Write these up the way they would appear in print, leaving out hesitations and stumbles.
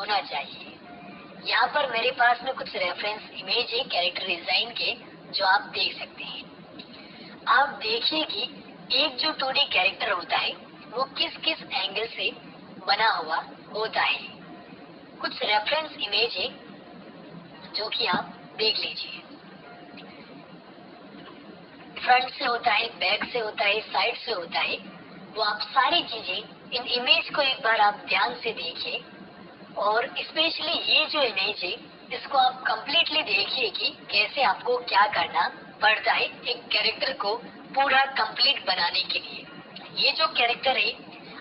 होना चाहिए। यहाँ पर मेरे पास में कुछ रेफरेंस इमेज है कैरेक्टर डिजाइन के, जो आप देख सकते हैं। आप देखिए कि एक जो 2D कैरेक्टर होता है वो किस किस एंगल से बना हुआ होता है। कुछ रेफरेंस इमेज है जो कि आप देख लीजिए। फ्रंट से होता है, बैक से होता है, साइड से होता है। वो आप सारी चीजें इन इमेज को एक बार आप ध्यान से देखिए, और स्पेशली ये जो इमेज है इसको आप कंप्लीटली देखिए कि कैसे आपको क्या करना पड़ता है एक कैरेक्टर को पूरा कंप्लीट बनाने के लिए। ये जो कैरेक्टर है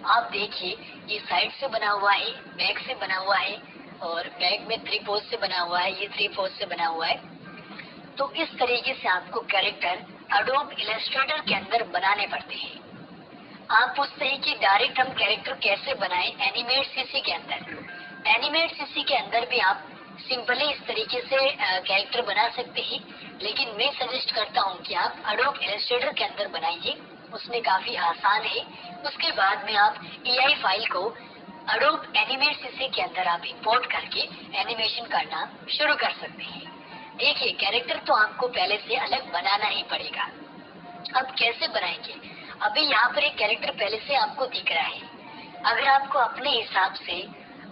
आप देखिए, ये साइड से बना हुआ है, बैक से बना हुआ है, और बैक में 3 पोज से बना हुआ है, ये 3 पोज से बना हुआ है। तो इस तरीके से आपको कैरेक्टर एडोब इलस्ट्रेटर के अंदर बनाने पड़ते हैं। आप पूछते हैं कि डायरेक्ट हम कैरेक्टर कैसे बनाएं एनिमेट सीसी के अंदर। एनिमेट सीसी के अंदर भी आप सिंपली इस तरीके से कैरेक्टर बना सकते हैं, लेकिन मैं सजेस्ट करता हूं कि आप एडोब इलस्ट्रेटर के अंदर बनाइए, उसमें काफी आसान है। उसके बाद में आप EI फाइल को एडोब एनिमेट सीसी के अंदर आप इंपोर्ट करके एनिमेशन करना शुरू कर सकते हैं। देखिए, कैरेक्टर तो आपको पहले से अलग बनाना ही पड़ेगा। अब कैसे बनाएंगे? अभी यहाँ पर एक कैरेक्टर पहले से आपको दिख रहा है। अगर आपको अपने हिसाब से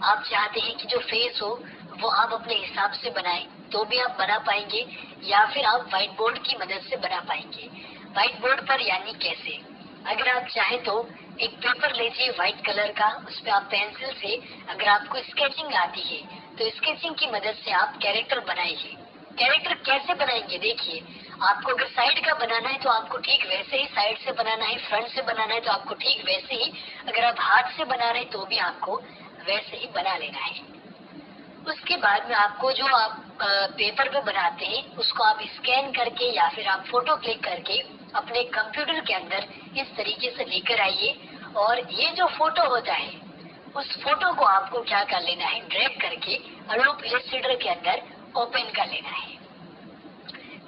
आप चाहते हैं कि जो फेस हो वो आप अपने हिसाब से बनाएं, तो भी आप बना पाएंगे, या फिर आप व्हाइट बोर्ड की मदद से बना पाएंगे। व्हाइट बोर्ड पर यानी कैसे? अगर आप चाहे तो एक पेपर लीजिए व्हाइट कलर का, उस पर आप पेंसिल से, अगर आपको स्केचिंग आती है तो स्केचिंग की मदद से आप कैरेक्टर बनाइए। कैरेक्टर कैसे बनाएंगे? देखिए, आपको अगर साइड का बनाना है तो आपको ठीक वैसे ही साइड से बनाना है, फ्रंट से बनाना है तो आपको ठीक वैसे ही, अगर आप हाथ से बना रहे हैं तो भी आपको वैसे ही बना लेना है। उसके बाद में आपको जो आप पेपर पे बनाते हैं उसको आप स्कैन करके या फिर आप फोटो क्लिक करके अपने कंप्यूटर के अंदर इस तरीके से लेकर आइए, और ये जो फोटो होता है उस फोटो को आपको क्या कर लेना है, ड्रैग करके एडोब इलस्ट्रेटर के अंदर ओपन कर लेना है।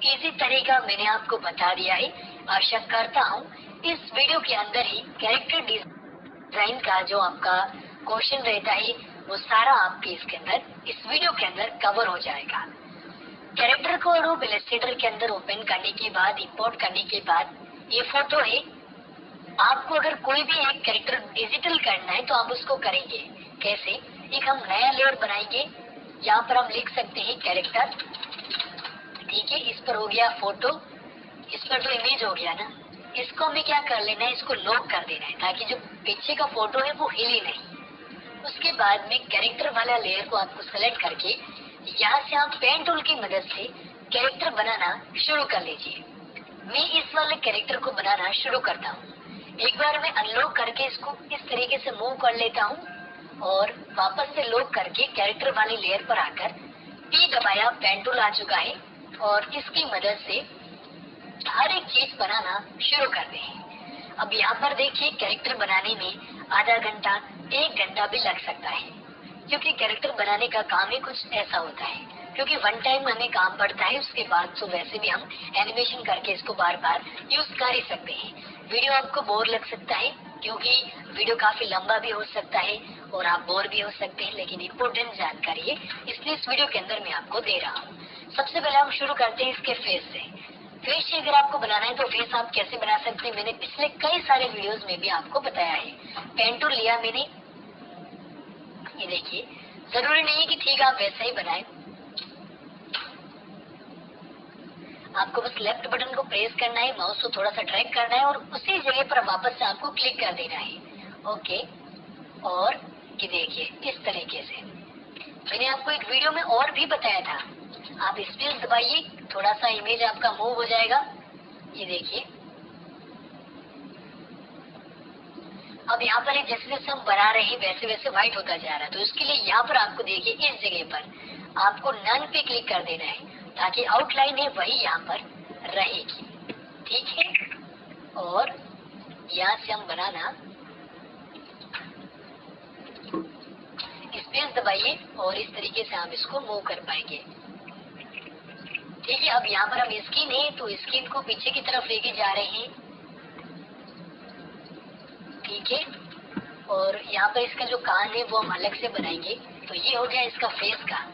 इसी तरीका मैंने आपको बता दिया है। आशा करता हूँ इस वीडियो के अंदर ही कैरेक्टर डिजाइन का जो आपका क्वेश्चन रहता है वो सारा आपके इसके अंदर इस वीडियो के अंदर कवर हो जाएगा। कैरेक्टर को एडोब इलस्ट्रेटर के अंदर ओपन करने के बाद, इंपोर्ट करने के बाद, ये फोटो है। आपको अगर कोई भी एक कैरेक्टर डिजिटल करना है तो आप उसको करेंगे कैसे? एक हम नया लेयर बनाएंगे। यहाँ पर हम लिख सकते हैं कैरेक्टर, ठीक है। इस पर हो गया फोटो, इस पर तो इमेज हो गया ना। इसको हमें क्या कर लेना है, इसको लॉक कर देना है ताकि जो पीछे का फोटो है वो हिले नहीं। उसके बाद में कैरेक्टर वाला लेयर को आपको सेलेक्ट करके यहाँ से आप पेन टूल की मदद से कैरेक्टर बनाना शुरू कर लीजिए। मैं इस वाले कैरेक्टर को बनाना शुरू करता हूँ। एक बार मैं अनलॉक करके इसको इस तरीके से मूव कर लेता हूँ, और वापस से लॉक करके कैरेक्टर वाली लेयर पर आकर P दबाया, पेन टूल आ चुका है, और इसकी मदद से हर एक चीज बनाना शुरू करते हैं। अब यहाँ पर देखिए, कैरेक्टर बनाने में आधा घंटा 1 घंटा भी लग सकता है, क्योंकि कैरेक्टर बनाने का काम ही कुछ ऐसा होता है। क्योंकि वन टाइम हमें काम पड़ता है, उसके बाद तो वैसे भी हम एनिमेशन करके इसको बार बार यूज कर ही सकते हैं। वीडियो आपको बोर लग सकता है, क्योंकि वीडियो काफी लंबा भी हो सकता है और आप बोर भी हो सकते हैं, लेकिन इम्पोर्टेंट जानकारी है इसलिए इस वीडियो के अंदर मैं आपको दे रहा हूँ। सबसे पहले हम शुरू करते हैं इसके फेस से। फेस से अगर आपको बनाना है तो फेस आप कैसे बना सकते हैं, मैंने पिछले कई सारे वीडियोस में भी आपको बताया है। पेन टूल लिया मैंने, ये देखिए, जरूरी नहीं है कि ठीक आप वैसा ही बनाए, आपको बस लेफ्ट बटन को प्रेस करना है, माउस को थोड़ा सा ड्रैग करना है और उसी जगह पर वापस से आपको क्लिक कर देना है। ओके, और ये देखिए इस तरीके से मैंने आपको एक वीडियो में और भी बताया था। आप स्पेस दबाइए, थोड़ा सा इमेज आपका मूव हो जाएगा। ये देखिए, अब यहाँ पर जैसे जैसे हम बना रहे हैं वैसे वैसे व्हाइट होता जा रहा है। तो इसके लिए यहाँ पर आपको देखिए, इस जगह पर आपको नन पे क्लिक कर देना है ताकि आउटलाइन है वही यहाँ पर रहेगी, ठीक है। और यहाँ से हम बनाना, स्पेस दबाइए और इस तरीके से हम इसको मूव कर पाएंगे, ठीक है। अब यहाँ पर हम स्किन है तो स्किन को पीछे की तरफ लेके जा रहे हैं, ठीक है। और यहाँ पर इसका जो कान है वो हम अलग से बनाएंगे, तो ये हो गया इसका फेस का।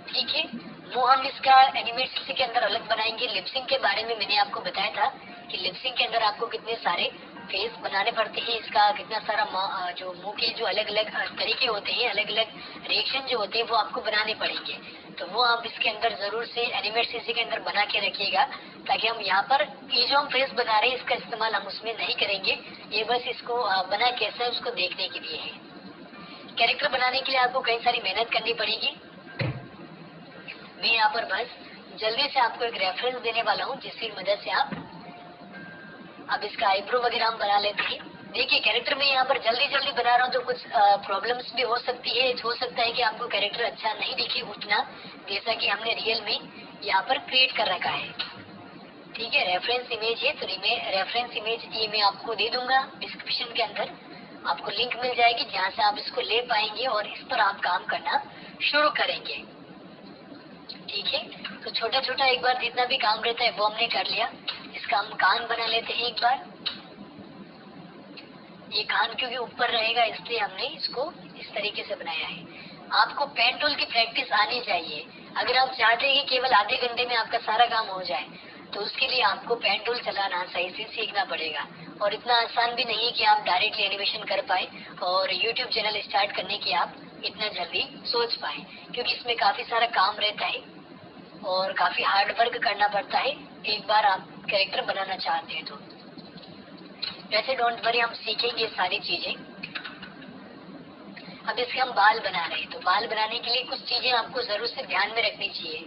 ठीक है, वो हम इसका एनिमेट सीसी के अंदर अलग बनाएंगे। लिपसिंग के बारे में मैंने आपको बताया था कि लिपसिंग के अंदर आपको कितने सारे फेस बनाने पड़ते हैं, इसका कितना सारा जो मुंह के जो अलग अलग तरीके होते हैं, अलग अलग रिएक्शन जो होते हैं वो आपको बनाने पड़ेंगे। तो वो आप इसके अंदर जरूर से एनिमेट सीसी के अंदर बना के रखिएगा, ताकि हम यहाँ पर ये जो हम फेस बना रहे हैं इसका इस्तेमाल हम उसमें नहीं करेंगे। ये बस इसको बना कैसे है उसको देखने के लिए है। कैरेक्टर बनाने के लिए आपको कई सारी मेहनत करनी पड़ेगी। मैं यहाँ पर बस जल्दी से आपको एक रेफरेंस देने वाला हूँ, जिसकी मदद से आप अब इसका आईब्रो वगैरह हम बना लेते हैं। देखिए, कैरेक्टर में यहाँ पर जल्दी जल्दी बना रहा हूँ तो कुछ प्रॉब्लम्स भी हो सकती है। हो सकता है कि आपको कैरेक्टर अच्छा नहीं दिखे उतना, जैसा कि हमने रियल में यहाँ पर क्रिएट कर रखा है। ठीक है, रेफरेंस इमेज है, तो रेफरेंस इमेज ये मैं आपको दे दूंगा डिस्क्रिप्शन के अंदर। आपको लिंक मिल जाएगी जहाँ से आप इसको ले पाएंगे और इस पर आप काम करना शुरू करेंगे। ठीक है, तो छोटा छोटा एक बार जितना भी काम रहता है वो हमने कर लिया। इसका हम कान बना लेते हैं एक बार। ये कान क्योंकि ऊपर रहेगा इसलिए हमने इसको इस तरीके से बनाया है। आपको पेन टूल की प्रैक्टिस आनी चाहिए। अगर आप चाहते हैं कि केवल आधे घंटे में आपका सारा काम हो जाए, तो उसके लिए आपको पेन टूल चलाना सही से सीखना पड़ेगा। और इतना आसान भी नहीं है कि आप डायरेक्टली एनिमेशन कर पाए और यूट्यूब चैनल स्टार्ट करने की आप इतना जल्दी सोच पाए, क्योंकि इसमें काफी सारा काम रहता है और काफी हार्ड वर्क करना पड़ता है एक बार आप कैरेक्टर बनाना चाहते हैं तो। वैसे डोंट वरी, हम सीखेंगे सारी चीजें। अब इसके हम बाल बना रहे हैं, तो बाल बनाने के लिए कुछ चीजें आपको जरूर से ध्यान में रखनी चाहिए।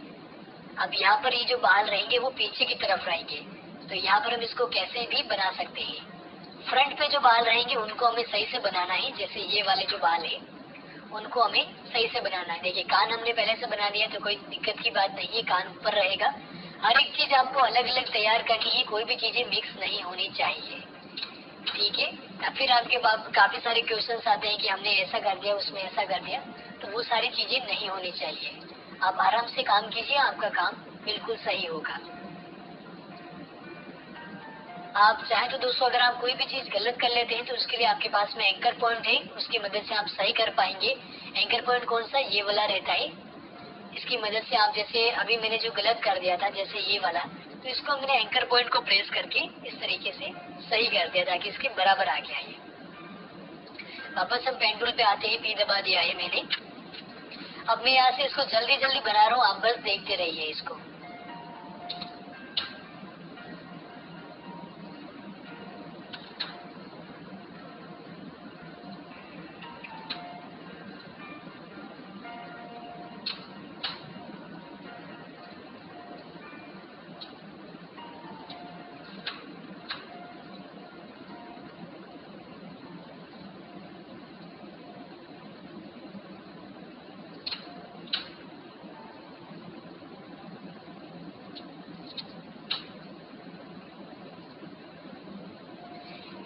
अब यहाँ पर ये जो बाल रहेंगे वो पीछे की तरफ रहेंगे, तो यहाँ पर हम इसको कैसे भी बना सकते हैं। फ्रंट पे जो बाल रहेंगे उनको हमें सही से बनाना है, जैसे ये वाले जो बाल है उनको हमें सही से बनाना है। देखिए, कान हमने पहले से बना लिया तो कोई दिक्कत की बात नहीं है, कान ऊपर रहेगा। हर एक चीज आपको अलग अलग तैयार करनी है, कोई भी चीजें मिक्स नहीं होनी चाहिए। ठीक है, या फिर आपके पास काफी सारे क्वेश्चंस आते हैं कि हमने ऐसा कर दिया उसमें ऐसा कर दिया, तो वो सारी चीजें नहीं होनी चाहिए। आप आराम से काम कीजिए, आपका काम बिल्कुल सही होगा। आप चाहे तो दोस्तों अगर आप कोई भी चीज गलत कर लेते हैं तो उसके लिए आपके पास में एंकर पॉइंट है, उसकी मदद से आप सही कर पाएंगे। एंकर पॉइंट कौन सा, ये वाला रहता है। इसकी मदद से आप, जैसे अभी मैंने जो गलत कर दिया था जैसे ये वाला, तो इसको मैंने एंकर पॉइंट को प्रेस करके इस तरीके से सही कर दिया ताकि इसके बराबर आ गया ये। वापस हम पेन टूल पे आते हैं, पी दबा दिया है मैंने। अब मैं यहाँ से इसको जल्दी जल्दी बना रहा हूँ, आप बस देखते रहिए इसको।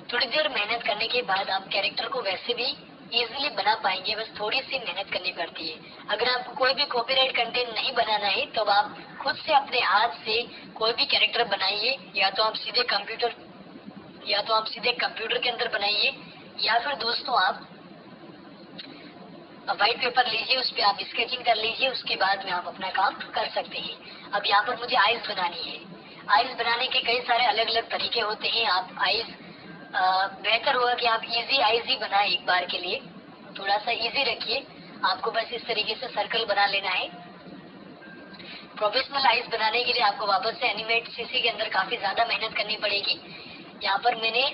थोड़ी देर मेहनत करने के बाद आप कैरेक्टर को वैसे भी इजीली बना पाएंगे, बस थोड़ी सी मेहनत करनी पड़ती है। अगर आपको कोई भी कॉपीराइट कंटेंट नहीं बनाना है तो आप खुद से अपने हाथ से कोई भी कैरेक्टर बनाइए, या तो आप सीधे कंप्यूटर के अंदर बनाइए, या फिर दोस्तों आप व्हाइट पेपर लीजिए, उस पर आप स्केचिंग कर लीजिए, उसके बाद में आप अपना काम कर सकते हैं। अब यहाँ पर मुझे आइज बनानी है। आइज बनाने के कई सारे अलग अलग तरीके होते हैं। आप आइज बेहतर होगा कि आप इजी आइज ही बनाए एक बार के लिए, थोड़ा सा इजी रखिए। आपको बस इस तरीके से सर्कल बना लेना है। प्रोफेशनल आइज बनाने के लिए आपको वापस से एनिमेट सीसी के अंदर काफी ज्यादा मेहनत करनी पड़ेगी। यहाँ पर मैंने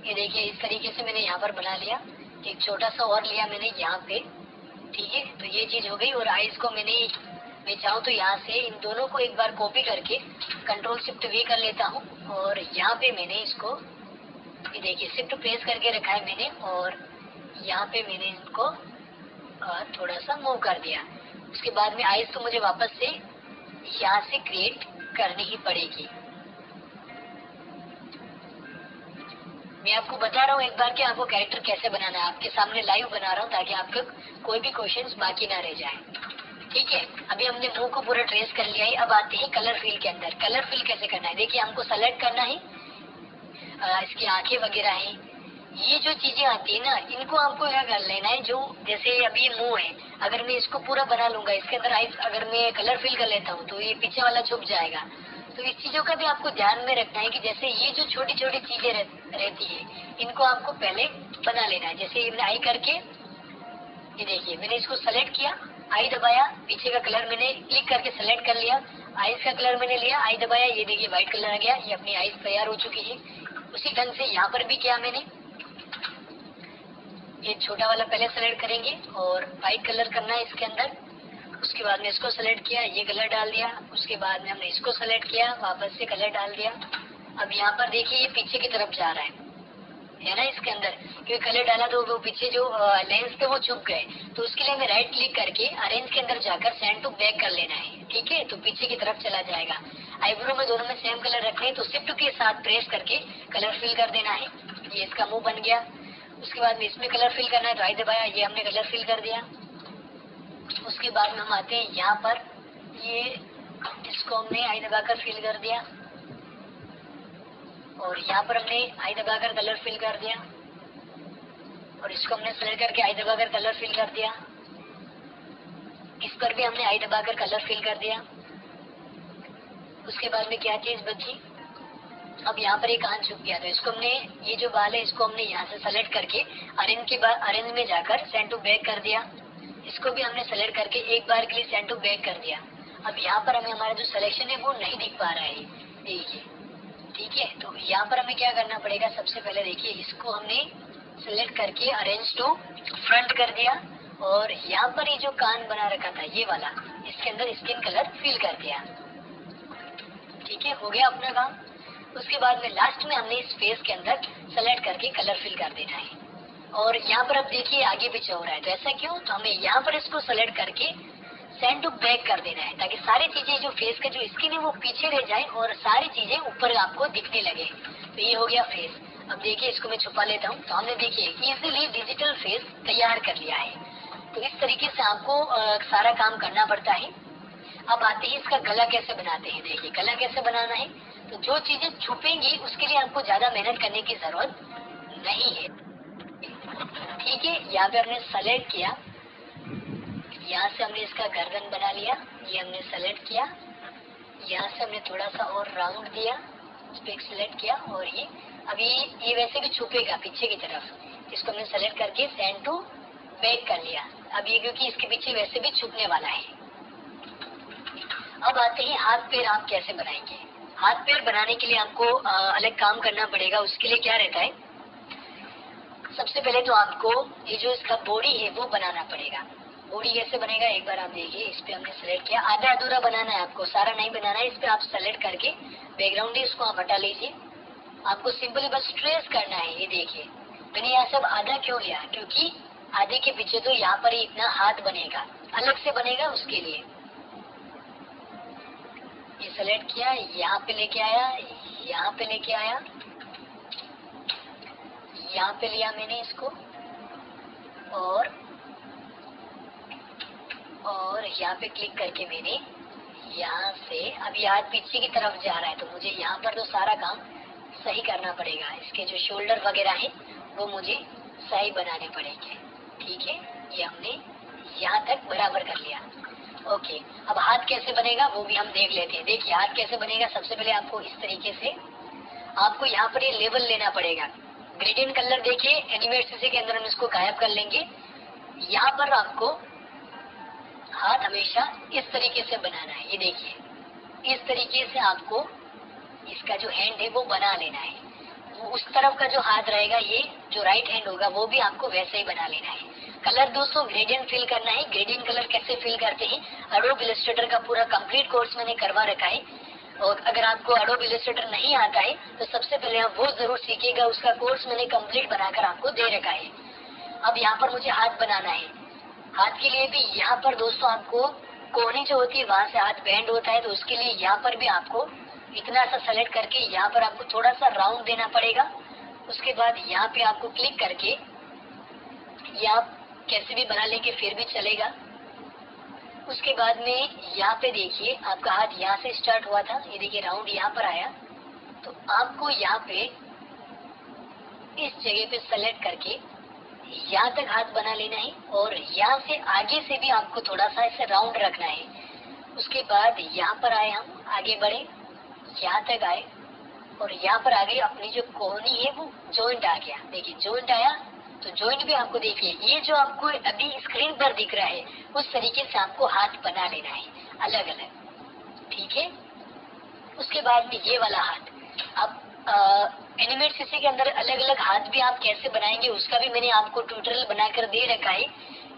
ये देखिए इस तरीके से मैंने यहाँ पर बना लिया, एक छोटा सा और लिया मैंने यहाँ पे। ठीक है, तो ये चीज हो गई। और आइज को मैं चाहूँ तो यहाँ से इन दोनों को एक बार कॉपी करके कंट्रोल शिफ्ट वी कर लेता हूँ, और यहाँ पे मैंने इसको ये देखिए शिफ्ट प्रेस करके रखा है मैंने, और यहाँ पे मैंने इनको थोड़ा सा मूव कर दिया। उसके बाद में आइज तो मुझे वापस से यहाँ से क्रिएट करनी ही पड़ेगी। मैं आपको बता रहा हूँ एक बार कि आपको कैरेक्टर कैसे बनाना है, आपके सामने लाइव बना रहा हूँ ताकि आपको कोई भी क्वेश्चंस बाकी ना रह जाए। ठीक है, अभी हमने मुंह को पूरा ट्रेस कर लिया है। अब आते हैं कलर फिल के अंदर। कलर फिल कैसे करना है, देखिए हमको सेलेक्ट करना है, इसकी आंखें वगैरह हैं, ये जो चीजें आती है ना, इनको आपको क्या कर लेना है, जो जैसे अभी मुंह है, अगर मैं इसको पूरा बना लूंगा, इसके अंदर आइस अगर मैं कलर फिल कर लेता हूँ तो ये पीछे वाला छुप जाएगा। तो इस चीजों का भी आपको ध्यान में रखना है कि जैसे ये जो छोटी छोटी चीजें रहती है, इनको आपको पहले बना लेना है। जैसे ये आई करके, ये देखिए मैंने इसको सेलेक्ट किया, आई दबाया, पीछे का कलर मैंने क्लिक करके सेलेक्ट कर लिया, आईज का कलर मैंने लिया, आई दबाया, ये देखिए व्हाइट कलर आ गया, ये अपनी आईज तैयार हो चुकी है। उसी ढंग से यहाँ पर भी किया मैंने, ये छोटा वाला पहले सेलेक्ट करेंगे और व्हाइट कलर करना है इसके अंदर। उसके बाद में इसको सेलेक्ट किया, ये कलर डाल दिया। उसके बाद में हमने इसको सेलेक्ट किया, वापस से कलर डाल दिया। अब यहाँ पर देखिए ये पीछे की तरफ जा रहा है ना इसके अंदर, क्योंकि कलर डाला तो वो पीछे जो लेंस थे वो छुप गए। तो उसके लिए हमें राइट क्लिक करके अरेंज के अंदर जाकर सेंड टू बैक कर लेना है, ठीक है। तो पीछे की तरफ चला जाएगा। आईब्रो में दोनों में सेम कलर रखने हैं, तो शिफ्ट के साथ प्रेस करके कलर फिल कर देना है। ये इसका मुंह बन गया। उसके बाद में इसमें कलर फिल करना है, तो आई दबाया, ये हमने कलर फिल कर दिया। उसके बाद में हम आते हैं यहाँ पर, ये इसको हमने आई दबाकर फिल कर दिया और यहाँ पर हमने आई दबाकर कलर फिल कर दिया और इसको हमने सेलेक्ट करके आई दबाकर कलर फिल कर दिया। इस पर भी हमने आई दबाकर कलर फिल कर दिया। उसके बाद में क्या चीज बची, अब यहाँ पर एक कान छुप गया, तो इसको हमने, ये जो बाल है इसको हमने यहाँ से सेलेक्ट करके अरेंज के बाद अरेंज में जाकर सेंड टू बैक कर दिया। इसको भी हमने सेलेक्ट करके एक बार के लिए सेंड टू बैक कर दिया। अब यहाँ पर हमें हमारा जो सिलेक्शन है वो नहीं दिख पा रहा है, देखिए, ठीक है। तो यहाँ पर हमें क्या करना पड़ेगा, सबसे पहले देखिए इसको हमने सेलेक्ट करके अरेंज टू फ्रंट कर दिया और यहाँ पर ये जो कान बना रखा था ये वाला, इसके अंदर स्किन कलर फिल कर दिया, ठीक है, हो गया अपना काम। उसके बाद में लास्ट में हमने इस फेस के अंदर सेलेक्ट करके कलर फिल कर देना है और यहाँ पर अब देखिए आगे पीछे हो रहा है, तो ऐसा क्यों, तो हमें यहाँ पर इसको सेलेक्ट करके सेंड टू बैक कर देना है, ताकि सारी चीजें जो फेस का जो स्किन है वो पीछे रह जाए और सारी चीजें ऊपर आपको दिखने लगे। तो ये हो गया फेस। अब देखिए इसको मैं छुपा लेता हूँ, तो हमने देखिए इजीली डिजिटल फेस तैयार कर लिया है। तो इस तरीके से आपको सारा काम करना पड़ता है। अब आते हैं इसका गला कैसे बनाते हैं। देखिए गला कैसे बनाना है, तो जो चीजें छुपेंगी उसके लिए आपको ज्यादा मेहनत करने की जरूरत नहीं है, ठीक है। यहाँ पे हमने सेलेक्ट किया, यहाँ से हमने इसका गर्दन बना लिया, ये हमने सेलेक्ट किया, यहाँ से हमने थोड़ा सा और राउंड दिया, इस पे सेलेक्ट किया और ये अभी ये वैसे भी छुपेगा पीछे की तरफ, इसको हमने सेलेक्ट करके सेंड टू बैक कर लिया। अब ये क्योंकि इसके पीछे वैसे भी छुपने वाला है। अब आते हैं हाथ पैर आप कैसे बनाएंगे। हाथ पैर बनाने के लिए आपको अलग काम करना पड़ेगा। उसके लिए क्या रहता है, सबसे पहले तो आपको ये जो इसका बॉडी है वो बनाना पड़ेगा। बॉडी कैसे बनेगा, एक बार आप देखिए, इस पे हमने सेलेक्ट किया, आधा अधूरा बनाना है आपको, सारा नहीं बनाना है। इस पे आप सेलेक्ट करके बैकग्राउंड है इसको आप हटा लीजिए, आपको सिंपली बस ट्रेस करना है। ये देखिए मैंने यहाँ सब आधा क्यों लिया, क्योंकि आधे के पीछे तो यहाँ पर ही इतना हाथ बनेगा, अलग से बनेगा, उसके लिए ये सेलेक्ट किया, यहाँ पे लेके आया, यहाँ पे लेके आया, यहाँ पे लिया मैंने इसको और यहाँ पे क्लिक करके मैंने यहाँ से, अभी हाथ पीछे की तरफ जा रहा है तो मुझे यहाँ पर तो सारा काम सही करना पड़ेगा। इसके जो शोल्डर वगैरह है वो मुझे सही बनाने पड़ेंगे, ठीक है। ये हमने यहाँ तक बराबर कर लिया, ओके। अब हाथ कैसे बनेगा वो भी हम देख लेते हैं। देखिए हाथ कैसे बनेगा, सबसे पहले आपको इस तरीके से आपको यहाँ पर ये लेवल लेना पड़ेगा। ग्रेडियंट कलर देखिए एनिमेट सीसी के अंदर हम इसको गायब कर लेंगे। यहाँ पर आपको हाथ हमेशा इस तरीके से बनाना है, ये देखिए इस तरीके से आपको इसका जो हैंड है वो बना लेना है। वो उस तरफ का जो हाथ रहेगा, ये जो राइट हैंड होगा वो भी आपको वैसे ही बना लेना है। कलर दोस्तों ग्रेडियंट फिल करना है। ग्रेडियंट कलर कैसे फिल करते हैं, एडोब इलस्ट्रेटर का पूरा कंप्लीट कोर्स मैंने करवा रखा है और अगर आपको एडोब इलस्ट्रेटर नहीं आता है तो सबसे पहले आप वो जरूर सीखिएगा, उसका कोर्स मैंने कंप्लीट बनाकर आपको दे रखा है। अब यहाँ पर मुझे हाथ बनाना है, हाथ के लिए भी यहाँ पर दोस्तों आपको कोहनी जो होती है वहां से हाथ बैंड होता है, तो उसके लिए यहाँ पर भी आपको इतना सा सेलेक्ट करके यहाँ पर आपको थोड़ा सा राउंड देना पड़ेगा। उसके बाद यहाँ पे आपको क्लिक करके ये आप कैसे भी बना लेंगे फिर भी चलेगा। उसके बाद में यहाँ पे देखिए आपका हाथ यहाँ से स्टार्ट हुआ था, ये देखिए राउंड यहाँ पर आया, तो आपको यहाँ पे इस जगह पे सेलेक्ट करके यहाँ तक हाथ बना लेना है और यहाँ से आगे से भी आपको थोड़ा सा ऐसे राउंड रखना है। उसके बाद यहाँ पर आए, हम आगे बढ़े, यहाँ तक आए और यहाँ पर आगे अपनी जो कोहनी है वो जॉइंट आ गया। देखिए जॉइंट आया तो जॉइंट भी आपको देखिए, ये जो आपको अभी स्क्रीन पर दिख रहा है उस तरीके से आपको हाथ बना लेना है अलग अलग, ठीक है। उसके बाद में ये वाला हाथ, अब एनिमेट सीसी के अंदर अलग अलग हाथ भी आप कैसे बनाएंगे उसका भी मैंने आपको ट्यूटोरियल बनाकर दे रखा है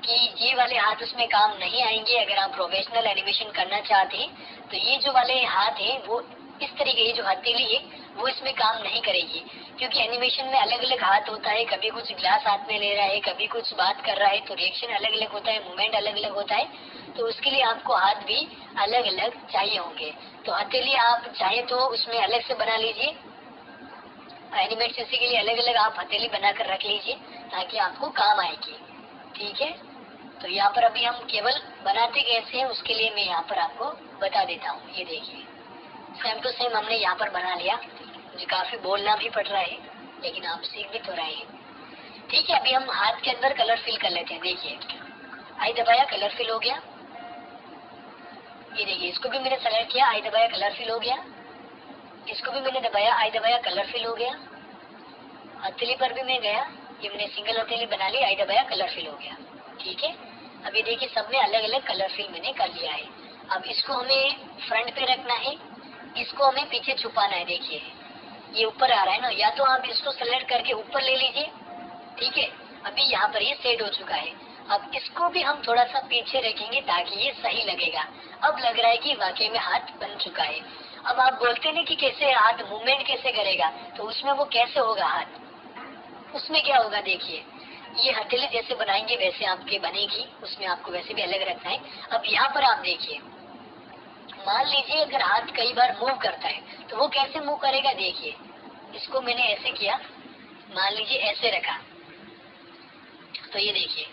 कि ये वाले हाथ उसमें काम नहीं आएंगे। अगर आप प्रोफेशनल एनिमेशन करना चाहते हैं तो ये जो वाले हाथ हैं वो इस तरीके, ये जो हथेली है वो इसमें काम नहीं करेगी, क्योंकि एनिमेशन में अलग अलग हाथ होता है। कभी कुछ ग्लास हाथ में ले रहा है, कभी कुछ बात कर रहा है, तो रिएक्शन अलग अलग होता है, मूवमेंट अलग अलग होता है, तो उसके लिए आपको हाथ भी अलग अलग चाहिए होंगे। तो हथेली आप चाहे तो उसमें अलग से बना लीजिए, एनिमेट सीसी के लिए अलग अलग आप हथेली बनाकर रख लीजिए ताकि आपको काम आएगी, ठीक है। तो यहाँ पर अभी हम केवल बनाते कैसे हैं उसके लिए मैं यहाँ पर आपको बता देता हूँ। ये देखिए सेम टू सेम हमने यहाँ पर बना लिया। मुझे काफी बोलना भी पड़ रहा है लेकिन आप सीख भी तो रहे हैं, ठीक है। अभी हम हाथ के अंदर कलर फिल कर लेते हैं। देखिए आई दबाया, कलर फिल हो गया। ये देखिए इसको भी मैंने सेलेक्ट किया, आई दबाया, कलर फिल हो गया। इसको भी मैंने दबाया, आई दबाया, कलर फिल हो गया। हथेली पर भी मैं गया, ये मैंने सिंगल हथेली बना ली, आई दबाया, कलर फिल हो गया, ठीक है। अब ये देखिए सब में अलग अलग कलर फिल मैंने कर लिया है। अब इसको हमें फ्रंट पे रखना है, इसको हमें पीछे छुपाना है। देखिए ये ऊपर आ रहा है ना, या तो आप इसको सेलेक्ट करके ऊपर ले लीजिए, ठीक है। अभी यहाँ पर ये सेट हो चुका है। अब इसको भी हम थोड़ा सा पीछे रखेंगे ताकि ये सही लगेगा। अब लग रहा है कि वाकई में हाथ बन चुका है। अब आप बोलते नहीं कि कैसे हाथ मूवमेंट कैसे करेगा, तो उसमें वो कैसे होगा हाथ, उसमें क्या होगा देखिए, ये हथेली जैसे बनाएंगे वैसे आपके बनेगी, उसमें आपको वैसे भी अलग रखना है। अब यहाँ पर आप देखिए, मान लीजिए अगर हाथ कई बार मूव करता है तो वो कैसे मूव करेगा। देखिए इसको मैंने ऐसे किया, मान लीजिए ऐसे रखा, तो ये देखिए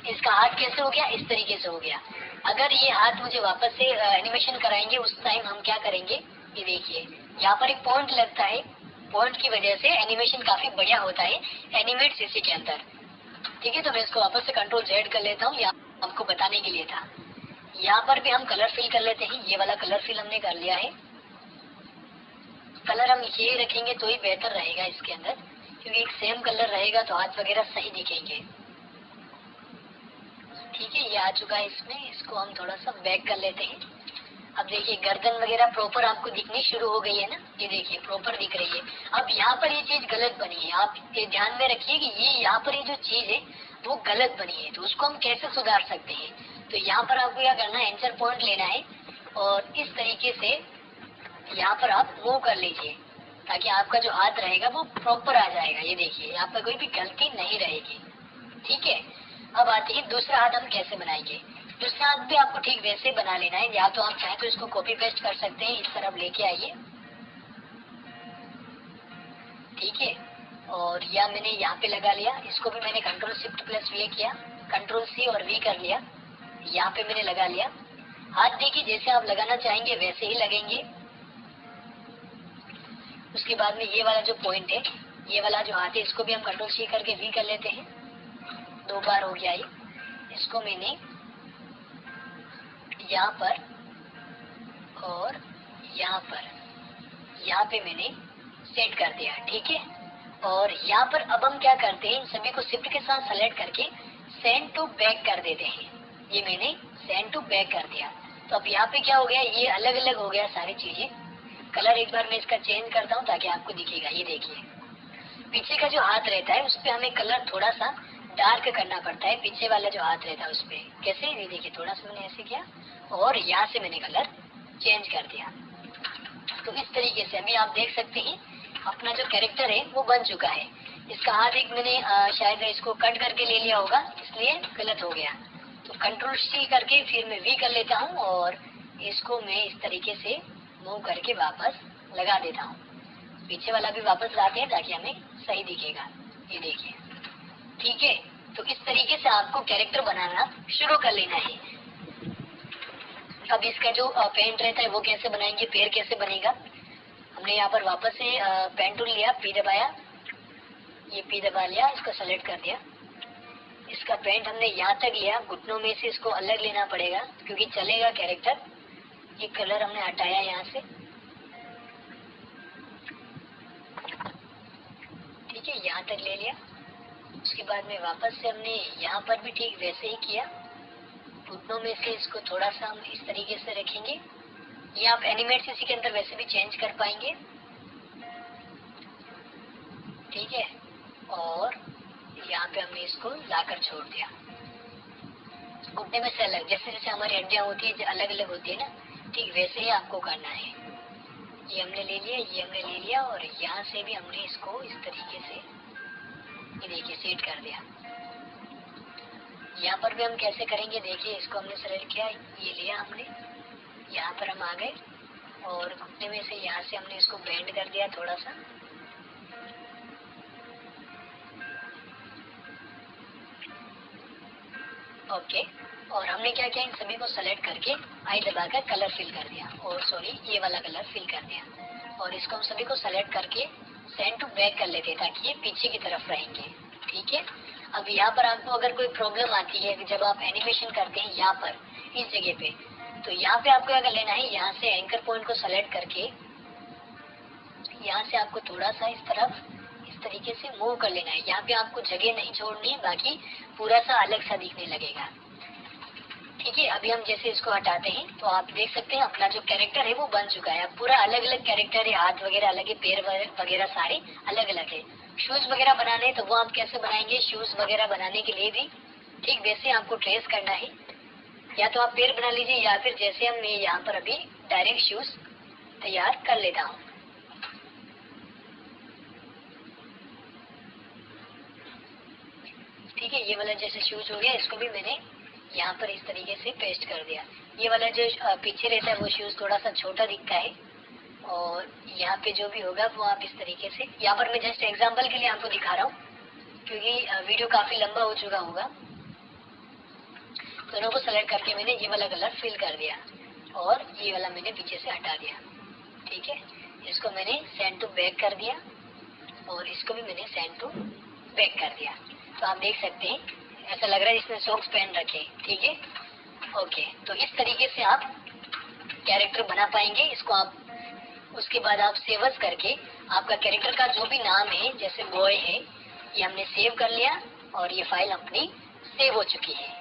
इसका हाथ कैसे हो गया, इस तरीके से हो गया। अगर ये हाथ मुझे वापस से एनिमेशन कराएंगे उस टाइम हम क्या करेंगे, ये देखिए यहाँ पर एक पॉइंट लगता है, पॉइंट की वजह से एनिमेशन काफी बढ़िया होता है एनिमेट सीसी के अंदर, ठीक है। तो मैं इसको वापस से कंट्रोल जेड कर लेता हूँ, यहाँ आपको बताने के लिए था। यहाँ पर भी हम कलर फिल कर लेते हैं, ये वाला कलर फिल हमने कर लिया है। कलर हम ये रखेंगे तो ही बेहतर रहेगा इसके अंदर, क्योंकि एक सेम कलर रहेगा तो हाथ वगैरह सही दिखेंगे, ठीक है। ये आ चुका है इसमें, इसको हम थोड़ा सा बैक कर लेते हैं। अब देखिए गर्दन वगैरह प्रॉपर आपको दिखनी शुरू हो गई है ना, ये देखिए प्रॉपर दिख रही है। अब यहाँ पर ये चीज गलत बनी है, आप ये ध्यान में रखिए कि ये यहाँ पर ये जो चीज है वो गलत बनी है, तो उसको हम कैसे सुधार सकते हैं। तो यहाँ पर आपको क्या करना है, एंटर पॉइंट लेना है और इस तरीके से यहाँ पर आप मूव कर लीजिए ताकि आपका जो हाथ रहेगा वो प्रॉपर आ जाएगा। ये देखिए यहाँ पर कोई भी गलती नहीं रहेगी, ठीक है। अब आते हैं दूसरा हाथ हम कैसे बनाएंगे। दूसरा हाथ भी आपको ठीक वैसे बना लेना है, या तो आप चाहे तो इसको कॉपी पेस्ट कर सकते हैं, इस तरफ लेके आइए, ठीक है। और या मैंने यहाँ पे लगा लिया, इसको भी मैंने कंट्रोल शिफ्ट प्लस वी किया, कंट्रोल सी और वी कर लिया, यहाँ पे मैंने लगा लिया। हाथ देखिए जैसे आप लगाना चाहेंगे वैसे ही लगेंगे। उसके बाद में ये वाला जो पॉइंट है, ये वाला जो हाथ है, इसको भी हम कंट्रोल सी करके वी कर लेते हैं। 2 बार हो गया ये, इसको मैंने यहाँ पर और यहाँ पे मैंने सेट कर दिया, ठीक है। और यहाँ पर अब हम क्या करते हैं, इन सभी को शिफ्ट के साथ सेलेक्ट करके सेंड टू बैक कर देते हैं। ये मैंने सेंड टू बैक कर दिया, तो अब यहाँ पे क्या हो गया, ये अलग अलग हो गया सारी चीजें। कलर एक बार मैं इसका चेंज करता हूँ ताकि आपको दिखेगा। ये देखिए पीछे का जो हाथ रहता है उस पर हमें कलर थोड़ा सा डार्क करना पड़ता है, पीछे वाला जो हाथ रहता है उस पे कैसे, ये देखिए थोड़ा सा मैंने ऐसे किया और यहाँ से मैंने कलर चेंज कर दिया। तो इस तरीके से अभी आप देख सकते हैं अपना जो कैरेक्टर है वो बन चुका है। इसका हाथ एक मैंने शायद इसको कट करके ले लिया होगा इसलिए गलत हो गया, तो कंट्रोल सी करके फिर मैं वी कर लेता हूँ और इसको मैं इस तरीके से मूव करके वापस लगा देता हूँ। पीछे वाला भी वापस लाते हैं ताकि हमें सही दिखेगा। ये देखिए, ठीक है। तो इस तरीके से आपको कैरेक्टर बनाना शुरू कर लेना है। अब इसका जो पेंट रहता है वो कैसे बनाएंगे, पैर कैसे बनेगा। हमने यहाँ पर वापस से पेन टूल लिया, पी दबाया, ये पी दबा लिया, इसको सेलेक्ट कर दिया। इसका पेंट हमने यहाँ तक लिया, घुटनों में से इसको अलग लेना पड़ेगा क्योंकि चलेगा कैरेक्टर। ये कलर हमने हटाया यहाँ से, ठीक है, यहाँ तक ले लिया। उसके बाद में वापस से हमने यहाँ पर भी ठीक वैसे ही किया, घुटनों में से इसको थोड़ा सा हम इस तरीके से रखेंगे। ये आप एनिमेट सीसी के अंदर वैसे भी चेंज कर पाएंगे, ठीक है। और यहाँ पे हमने इसको लाकर छोड़ दिया। घुटने में से अलग, जैसे जैसे हमारी हड्डियां होती है अलग अलग होती है ना, ठीक वैसे ही आपको करना है। ये हमने ले लिया, ये हमने ले लिया, और यहाँ से भी हमने इसको इस तरीके से ये देखिए सेट कर दिया। यहाँ पर भी हम कैसे करेंगे देखिए, इसको हमने सेलेक्ट किया, ये लिया हमने, यहाँ पर हम आ गए और घुटने में से यहाँ से हमने इसको बेंड कर दिया थोड़ा सा। ओके, और हमने क्या किया, इन सभी को सेलेक्ट करके आई दबाकर कलर फिल कर दिया, और सॉरी ये वाला कलर फिल कर दिया। और इसको हम सभी को सेलेक्ट करके सेंड टू बैक कर लेते ताकि ये पीछे की तरफ रहेंगे, ठीक है। अब यहाँ पर आपको अगर कोई प्रॉब्लम आती है जब आप एनिमेशन करते हैं यहाँ पर इस जगह पे, तो यहाँ पे आपको अगर लेना है, यहाँ से एंकर पॉइंट को सेलेक्ट करके यहाँ से आपको थोड़ा सा इस तरफ इस तरीके से मूव कर लेना है। यहाँ पे आपको जगह नहीं छोड़नी है, बाकी पूरा सा अलग सा दिखने लगेगा, ठीक है। अभी हम जैसे इसको हटाते हैं तो आप देख सकते हैं अपना जो कैरेक्टर है वो बन चुका है। अब पूरा अलग अलग कैरेक्टर है, हाथ वगैरह अलग है, पैर वगैरह सारे अलग अलग है। शूज वगैरह बनाने तो वो आप कैसे बनाएंगे, शूज वगैरह बनाने के लिए भी ठीक वैसे आपको ट्रेस करना है। या तो आप पैर बना लीजिए, या फिर जैसे हम मैं यहाँ पर अभी डायरेक्ट शूज तैयार कर लेता हूँ। ठीक है, ये वाला जैसे शूज हो गया, इसको भी मैंने यहाँ पर इस तरीके से पेस्ट कर दिया। ये वाला जो पीछे रहता है वो शूज थोड़ा सा छोटा दिखता है, और यहाँ पे जो भी होगा वो आप इस तरीके से, यहाँ पर मैं जस्ट एग्जांपल के लिए आपको दिखा रहा हूँ क्योंकि वीडियो काफी लंबा हो चुका होगा। दोनों को सेलेक्ट करके मैंने ये वाला कलर फिल कर दिया, और ये वाला मैंने पीछे से हटा दिया, ठीक है। इसको मैंने सेंड टू बैक कर दिया, और इसको भी मैंने सेंड टू बैक कर दिया। तो आप देख सकते हैं ऐसा लग रहा है इसने सॉक्स पहन रखे, ठीक है। ओके, तो इस तरीके से आप कैरेक्टर बना पाएंगे। इसको आप उसके बाद आप सेवस करके आपका कैरेक्टर का जो भी नाम है, जैसे बॉय है, ये हमने सेव कर लिया और ये फाइल अपनी सेव हो चुकी है।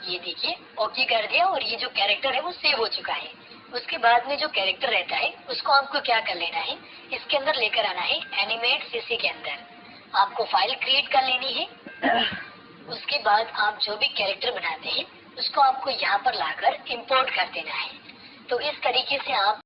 ये देखिए ओके कर दिया, और ये जो कैरेक्टर है वो सेव हो चुका है। उसके बाद में जो कैरेक्टर रहता है उसको आपको क्या कर लेना है, इसके अंदर लेकर आना है एनिमेट सीसी के अंदर। आपको फाइल क्रिएट कर लेनी है। उसके बाद आप जो भी कैरेक्टर बनाते हैं उसको आपको यहाँ पर लाकर इंपोर्ट कर देना है। तो इस तरीके से आप